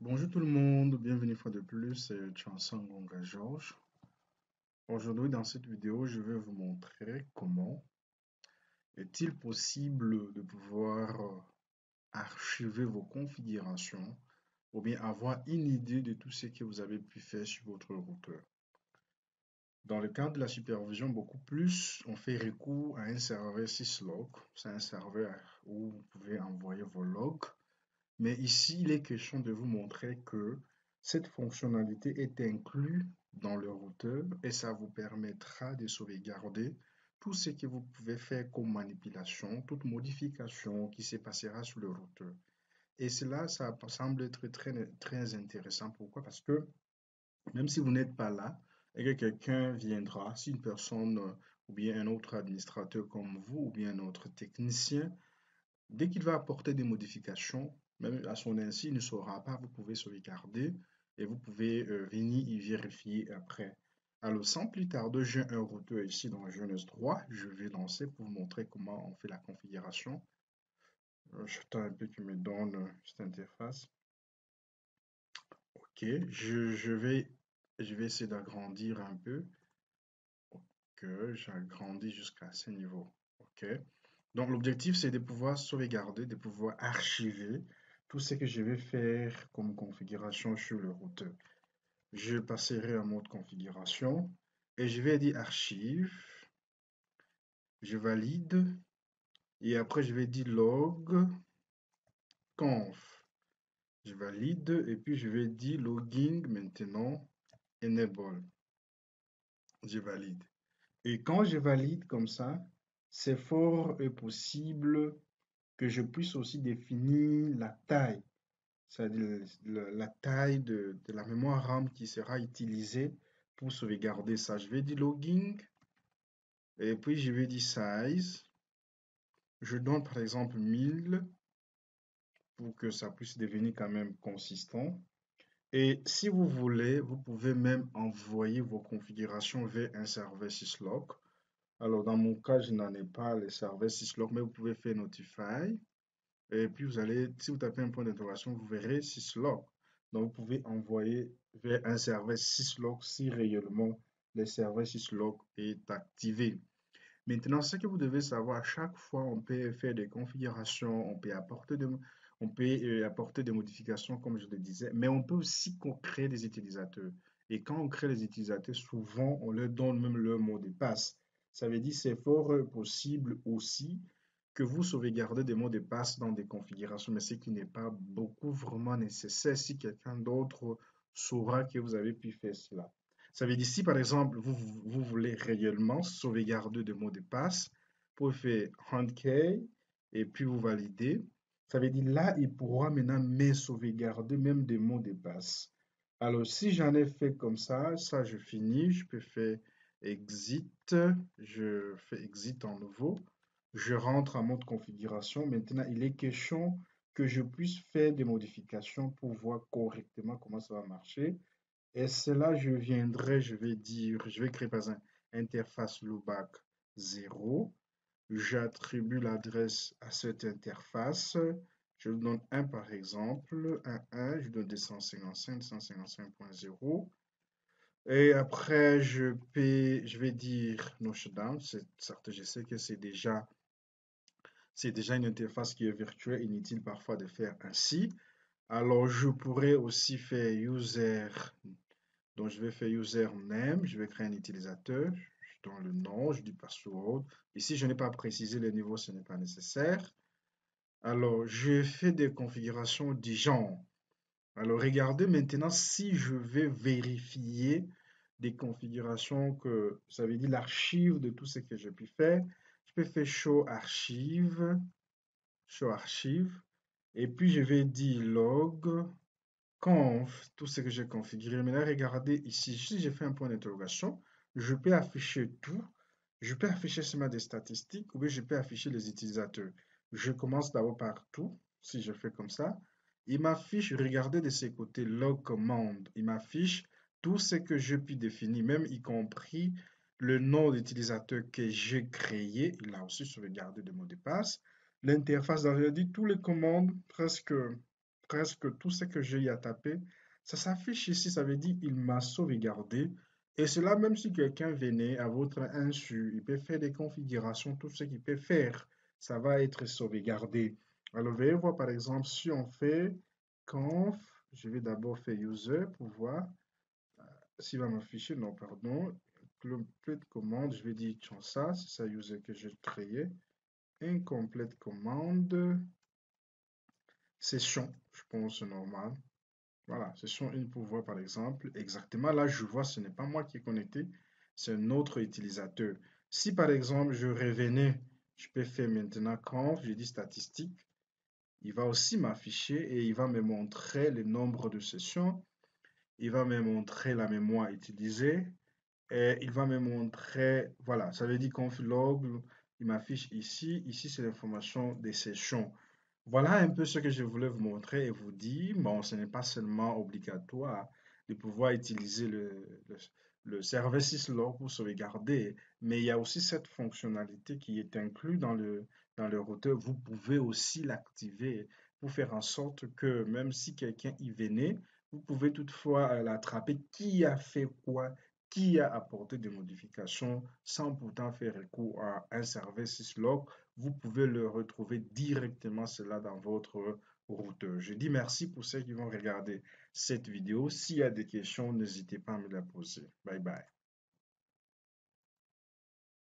Bonjour tout le monde, bienvenue une fois de plus, c'est Chanson Gonga Georges. Aujourd'hui, dans cette vidéo, je vais vous montrer comment est-il possible de pouvoir archiver vos configurations ou bien avoir une idée de tout ce que vous avez pu faire sur votre routeur. Dans le cadre de la supervision, beaucoup plus, on fait recours à un serveur syslog. C'est un serveur où vous pouvez envoyer vos logs. Mais ici, il est question de vous montrer que cette fonctionnalité est inclue dans le routeur et ça vous permettra de sauvegarder tout ce que vous pouvez faire comme manipulation, toute modification qui se passera sur le routeur. Et cela, ça semble être très intéressant. Pourquoi? Parce que même si vous n'êtes pas là et que quelqu'un viendra, si une personne ou bien un autre administrateur comme vous ou bien un autre technicien, dès qu'il va apporter des modifications, même à son insu, il ne saura pas, vous pouvez sauvegarder et vous pouvez venir y vérifier après. Alors, sans plus tarder, j'ai un routeur ici dans Genèse 3. Je vais lancer pour vous montrer comment on fait la configuration. J'attends un peu qu'il me donne cette interface. OK, je vais essayer d'agrandir un peu. OK, j'agrandis jusqu'à ce niveau. OK. Donc, l'objectif, c'est de pouvoir sauvegarder, de pouvoir archiver tout ce que je vais faire comme configuration sur le routeur. Je passerai en mode configuration et je vais dire archive. Je valide et après, je vais dire log conf. Je valide et puis je vais dire logging maintenant enable. Je valide. Et quand je valide comme ça, c'est fort possible que je puisse aussi définir la taille, c'est-à-dire la taille de la mémoire RAM qui sera utilisée pour sauvegarder ça. Je vais dire logging et puis je vais dire size. Je donne par exemple 1000 pour que ça puisse devenir quand même consistant. Et si vous voulez, vous pouvez même envoyer vos configurations vers un serveur syslog. Alors dans mon cas, je n'en ai pas le serveur syslog, mais vous pouvez faire notify. Et puis vous allez, si vous tapez un point d'interrogation, vous verrez syslog. Donc vous pouvez envoyer vers un serveur syslog si réellement le serveur syslog est activé. Maintenant, ce que vous devez savoir, à chaque fois, on peut faire des configurations, on peut apporter des modifications, comme je le disais, mais on peut aussi créer des utilisateurs. Et quand on crée les utilisateurs, souvent, on leur donne même leur mot de passe. Ça veut dire que c'est fort possible aussi que vous sauvegardez des mots de passe dans des configurations, mais ce qui n'est pas beaucoup vraiment nécessaire si quelqu'un d'autre saura que vous avez pu faire cela. Ça veut dire si par exemple vous voulez réellement sauvegarder des mots de passe, vous pouvez faire handkey et puis vous validez. Ça veut dire là, il pourra maintenant me sauvegarder même des mots de passe. Alors si j'en ai fait comme ça je finis, je peux faire exit, je fais exit en nouveau, je rentre en mode configuration. Maintenant, il est question que je puisse faire des modifications pour voir correctement comment ça va marcher. Et cela, je vais dire, je vais créer par exemple interface loopback 0. J'attribue l'adresse à cette interface. Je donne 1 par exemple, 1, je donne 255.255.0. Et après, je vais dire no shutdown. Certes, je sais que c'est déjà une interface qui est virtuelle, inutile parfois de faire ainsi. Alors, je pourrais aussi faire user. Donc, je vais faire username, je vais créer un utilisateur, je donne le nom, je dis password. Ici, je n'ai pas précisé le niveau, ce n'est pas nécessaire. Alors, je fais des configurations du genre. Alors, regardez maintenant si je vais vérifier des configurations ça veut dire l'archive de tout ce que j'ai pu faire. Je peux faire show archive, et puis je vais dire log conf, tout ce que j'ai configuré. Maintenant, regardez ici, si j'ai fait un point d'interrogation, je peux afficher tout. Je peux afficher seulement des statistiques ou bien je peux afficher les utilisateurs. Je commence d'abord par tout, si je fais comme ça. Il m'affiche, regardez de ce côté, log command. Il m'affiche tout ce que je puis définir, même y compris le nom d'utilisateur que j'ai créé. Il a aussi sauvegardé de mots de passe. L'interface, dans dit tous les commandes, presque presque tout ce que j'ai à taper, ça s'affiche ici, ça veut dire il m'a sauvegardé. Et cela même si quelqu'un venait à votre insu, il peut faire des configurations, tout ce qu'il peut faire, ça va être sauvegardé. Alors, veuillez voir par exemple si on fait conf, je vais d'abord faire user pour voir s'il va m'afficher, non, pardon, complete commande, je vais dire ça, c'est ça user que j'ai créé. Incomplete commande, session, je pense c'est normal. Voilà, session 1 pour voir par exemple, exactement là je vois ce n'est pas moi qui est connecté, c'est un autre utilisateur. Si par exemple je revenais, je peux faire maintenant conf, je dis statistique, il va aussi m'afficher et il va me montrer le nombre de sessions, il va me montrer la mémoire utilisée, et il va me montrer, voilà, ça veut dire conf log, il m'affiche ici, ici c'est l'information des sessions. Voilà un peu ce que je voulais vous montrer et vous dire. Bon, ce n'est pas seulement obligatoire de pouvoir utiliser le serveur syslog pour sauvegarder, mais il y a aussi cette fonctionnalité qui est inclue dans le routeur. Vous pouvez aussi l'activer pour faire en sorte que même si quelqu'un y venait, vous pouvez toutefois l'attraper. Qui a fait quoi? Qui a apporté des modifications sans pourtant faire recours à un serveur syslog? Vous pouvez le retrouver directement cela dans votre routeur. Je dis merci pour ceux qui vont regarder cette vidéo. S'il y a des questions, n'hésitez pas à me les poser. Bye bye.